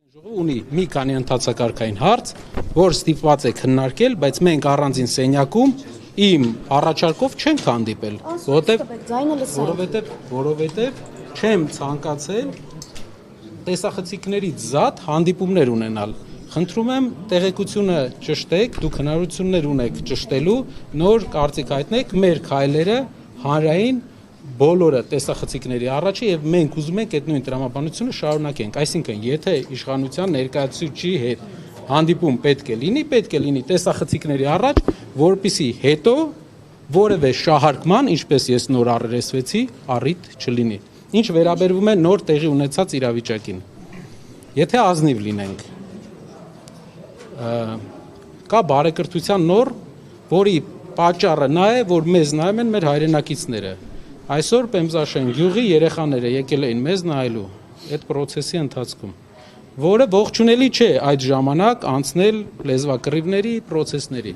Ունի մի քանի ընթացակարգային հարց, որ ստիպված է քննարկել, բայց մենք առանձին սենյակում իմ առաջարկով չենք հանդիպել, որովհետև չեմ ցանկացել տեսախցիկներից զատ հանդիպումներ ունենալ։ Խնդրում եմ տեղեկությունը ճշտեք, դուք հնարավորություններ ունեք ճշտելու, նոր կարծիք հայտնեք մեր քայլերը հանրային բոլորը տեսախցիկների առաջ եւ մենք ուզում ենք այդ նույն տրամաբանությունը շարունակենք, այսինքն եթե իշխանության ներկայացուցիչի հետ հանդիպում պետք է լինի տեսախցիկների առաջ, որպեսզի հետո որևէ շահարկման, ինչպես ես նոր առերեսվեցի, առիթ չլինի։ Ինչ վերաբերվում է նոր տեղի ունեցած իրավիճակին։ Եթե ազնիվ լինենք, կա բարեկրթության նոր, որի պատճառը նա է, որ մեզ նայում են մեր հայրենակիցները։ Այսօր Պեմզաշեն գյուղի երեխաները եկել էին մեզ նայելու այդ process-ի ընթացքում, որը ողջունելի չէ այդ ժամանակ անցնել լեզվակռիվների process-ների։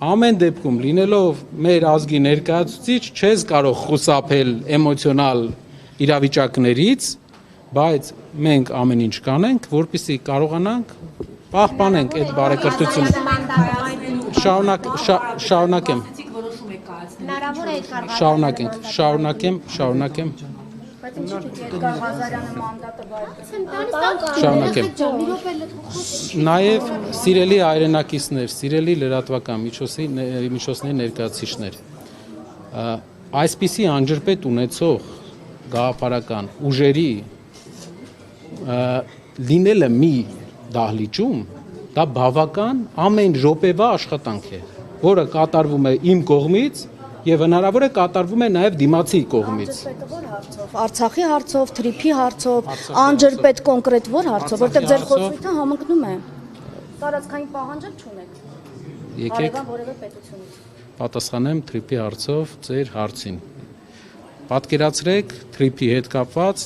Ամեն դեպքում լինելով մեր ազգի ներկայացուցիչ չես կարող խուսափել էմոցիոնալ իրավիճակներից, բայց մենք ամեն ինչ կանենք, որպեսզի կարողանանք պահպանենք այդ բարեկրթությունը։ Շարունակեմ։ Շարունակեմ։ Նաև սիրելի հայրենակիցներ, սիրելի լրատվական միջոցների ներկայացուցիչներ, այսպիսի անջրպետ ունեցող գաղափարական ուժերի լինելը մի դահլիճում, դա բավական ամեն րոպեվա աշխատանք է, որը կատարվում է իմ կողմից եւ հնարավոր է կատարվում է նաեւ դիմացի կողմից։ Արցախի հարցով, թրիփի հարցով, անջրպետ կոնկրետ որ հարցով, որտեղ ձեր խոսքը համընկնում է։ Տարածքային պահանջել չունեք։ Եկեք որևէ պետությունից։ Պատասխանեմ թրիփի հարցով ձեր հարցին։ Պատկերացրեք թրիփի հետ կապված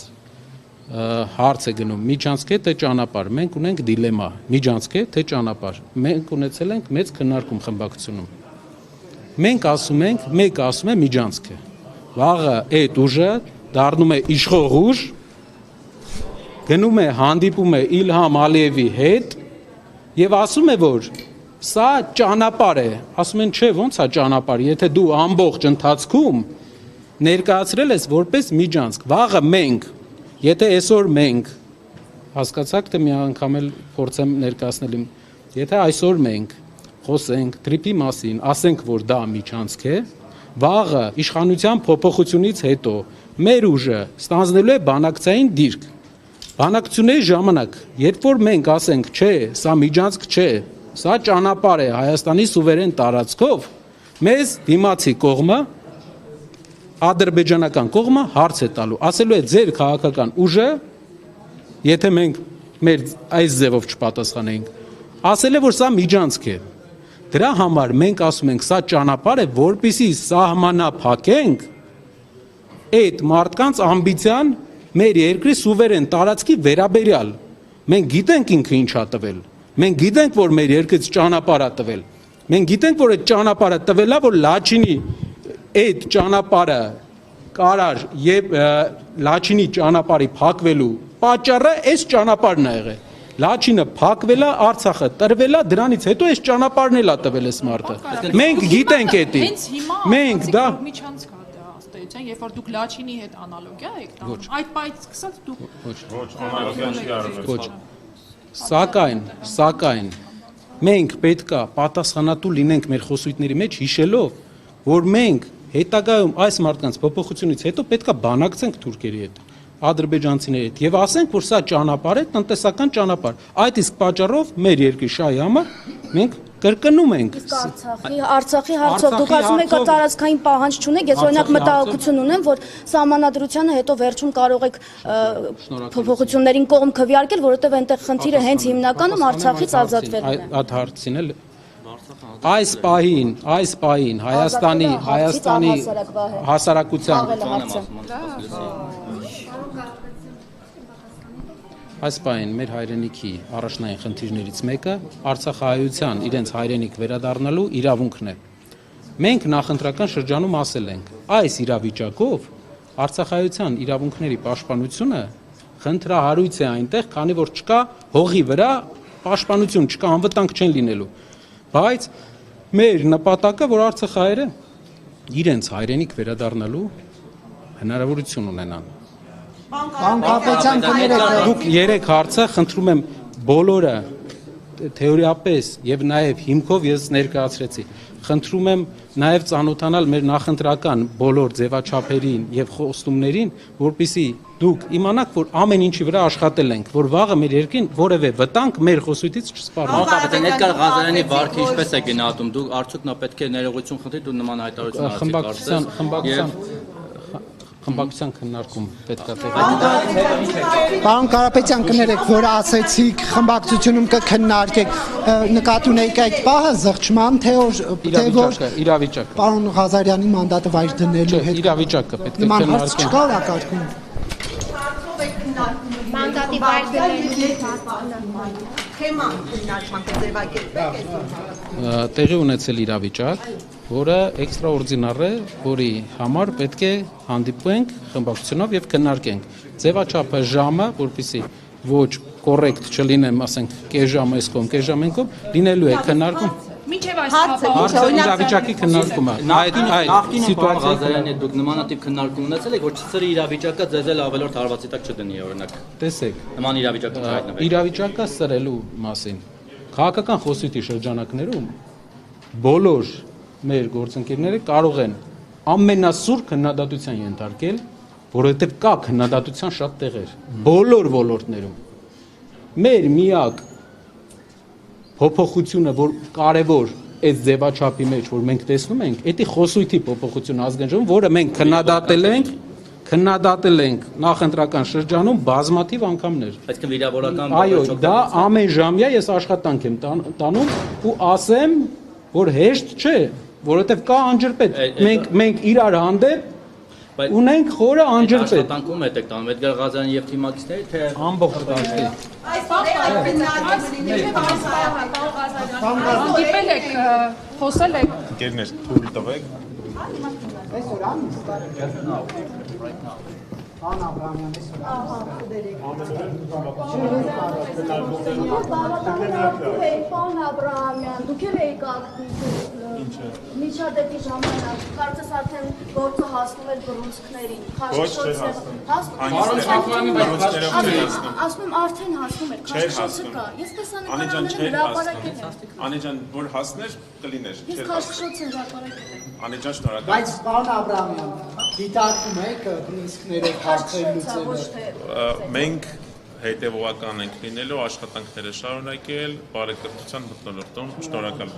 հարց է գնում միջանցք է թե ճանապարհ։ Մենք ունենք դիլեմա՝ միջանցք է թե ճանապարհ։ Մենք ունեցել ենք մեծ քննարկում խմբակցությունում։ Մենք ասում ենք, մեկը ասում է միջանցք է։ Վաղը այդ ուժը դառնում է իշխող ուժ, գնում է հանդիպում է Իլհամ Ալիևի հետ եւ ասում է, որ սա ճանապարհ է։ Ասում են, չէ, ո՞նց է ճանապարհ, եթե դու ամբողջ ընթացքում ներկայացրել ես որպես միջանցք։ Վաղը մենք, եթե այսօր մենք հասկացաք, թե մի անգամ էլ փորձեմ ներկայացնել իմ, եթե այսօր մենք խոսենք թրիփի մասին, ասենք, որ դա միջանցք է, վաղը իշխանության փոփոխությունից հետո մեր ուժը ստանձնելու է բանակցային դիրք։ Բանակցությունների ժամանակ, երբ որ մենք ասենք, չէ, սա միջանցք չէ, սա ճանապարհ է Հայաստանի սուվերեն տարածքով, մեզ դիմացի կողմը ադրբեջանական կողմը հարց է տալու, ասելու է ձեր քաղաքական ուժը, եթե մենք մեր այս ձևով չպատասխանենք, ասել է, որ սա միջանցք է։ Դրա համար մենք ասում ենք, սա ճանապարհ է, որպեսզի սահմանափակենք այդ մարդկանց ամբիցիան մեր երկրի սուվերեն տարածքի վերաբերյալ։ Մենք գիտենք ինքը ինչ ա տվել։ Մենք գիտենք, որ մեր երկրից ճանապարհ ա տվել։ Մենք գիտենք, որ այդ ճանապարհը տվել է, որ Լաչինի այդ ճանապարհը կարար եւ Լաչինի ճանապարհի փակվելու պատճառը այս ճանապարհն է եղել։ Լաչինը փակվել է, Արցախը տրվել է, դրանից հետո այս ճանապարհն էլ է տվել այս մարդը։ Մենք գիտենք էդի։ Մենք դա միջանցք է դա ըստեյության, երբ որ դուք Լաչինի հետ անալոգիա եք տանում, այդ պայից սկսած դուք ոչ։ Սակայն մենք պետքա պատասխանատու լինենք մեր խոսույթների մեջ հիշելով, որ մենք հետագայում այս մարդկանց փոփոխությունից հետո պետքա բանակցենք թուրքերի հետ, ադրբեջանցիների հետ եւ ասենք, որ սա ճանապարհ է, տնտեսական ճանապարհ։ Այդ իսկ պատճառով մեր երկրի շահի համար մենք կրկնում ենք։ Արցախի հարցով դուք ասում եք տարածքային պահանջ չունեք, ես օրինակ մտահոգություն ունեմ, որ սահմանադրությանը հետո վերջում կարող եք փոփոխություններին կողմ քվեարկել, որովհետեւ այնտեղ խնդիրը հենց հիմնականում Արցախից ազատվելն է։ Այդ հարցին էլ այս պահին Հայաստանի հասարակության այս պահին մեր հայրենիքի առաջնային խնդիրներից մեկը արցախահայության իրենց հայրենիք վերադառնալու իրավունքն է։ Մենք նախընտրական շրջանում ասել ենք, այս իրավիճակով արցախահայության իրավունքների պաշտպանությունը խնդրահարույց է այնտեղ, քանի որ չկա հողի վրա պաշտպանություն, չկա անվտանգ չեն լինելու։ Բայց մեր նպատակը, որ արցախահայերը իրենց հայրենիք վերադառնալու հնարավորություն ունենան։ Պարոն Կարապետյան, կներեք, Դուք 3 հարցը խնդրում եմ բոլորը թեորիապես եւ նաեւ հիմքով ես ներկայացրեցի։ Խնդրում եմ նաեւ ծանոթանալ մեր նախընտրական բոլոր ձևաչափերին եւ խոստումներին, որպեսզի դուք իմանաք, որ ամեն ինչի վրա աշխատել ենք, որ վաղը մեր երկրին որևէ վտանգ մեր խոսույթից չսպառնա։ Կապիտան Էդգար Ղազարյանի վարքը ինչպես է գնահատում։ Դուք արդյոք նա պետք է ներողություն խնդրի, դու նման հայտարարություն խմբակցության քննարկում պետք է տեղի։ Պարոն Կարապետյան, կներեք, որ ասեցիք խմբակցությունում կքննարկեք, նկատի ունեիք այդ պահը զղջման, թե որ իրավիճակը պարոն Ղազարյանի մանդատը վայր դնելու հետ իրավիճակը պետք է նման հարց քննարկենք։ չկա օրակարգում։ Մանդատի վայր դնելու թեման քննարկման կձևակերպել Տեղի ունեցել իրավիճակ, որը էքստրաորդինար է, որի համար պետք է հանդիպենք խմբակցությունով եւ քննարկենք։ Ձևաչափը ժամը, որպեսզի ոչ կոռեկտ չլինեմ, ասենք, կես ժամ այս կողմ, կես ժամ այն կողմ, լինելու է քննարկում։ Մինչև այս Հարցը իրավիճակի քննարկումը։ Այդ սիտուացիա Ղազարյանի դուք նմանատիպ քննարկում ունեցել եք, որ ցցրի իրավիճակը ձեզ էլ ավելորդ հարվածի տակ չդնի օրինակ։ տեսեք, Նման իրավիճակում հայտնվեք։ իրավիճակը սրելու մասին քաղաքական խոսույթի շրջանակներում բոլոր մեր գործընկերները կարող են ամենասուր քննադատության ենթարկել, որովհետև կա քննադատության շատ տեղեր բոլոր ոլորտներում։ Մեր միակ փոփոխությունը, որ կարևոր այս ձևաչափի մեջ, որ մենք տեսնում ենք, դա խոսույթի փոփոխություն ազգային ժողովում, որը մենք քննադատել ենք նախընտրական շրջանում բազմաթիվ անգամներ։ Այսինքն վիրավորական Այո, դա ամեն ժամյա ես աշխատանք եմ տանում ու ասեմ, որ հեշտ չէ, որովհետև կա անջրպետ։ Մենք իրար հանդեպ ունենք խորը անջրպետ։ Աշխատանքում եք տանում Էդգար Ղազարյանի եւ թիմակիցների, թե Ամբողջ դաշտի։ Հանդիպել եք, խոսել եք։ Ընկերներ, թույլ տվեք։ Պարոն Աբրահամյան, դուք էլ եք ակտիվ միջադեպի ժամանակ, կարծես արդեն գործը հասնում էր բռունցքներին, ասում եմ արդեն հասնում էր, քաշքշոցը կա, ես տեսա նկարները հրապարակել եմ։ Անեջան, որ հասներ, կլիներ։ Ես քաշքշոց եմ հրապարակել եմ։ Անեջան, շնորհակալ։ Բայց պարոն Աբրահամյան, դիտարկում եք բռնցքներով հարցեր լուծելը։ Մենք հետևողական ենք լինելու, աշխատանքները շարունակել, բարեկրթության մթնոլորտում, շնորհակալ եմ։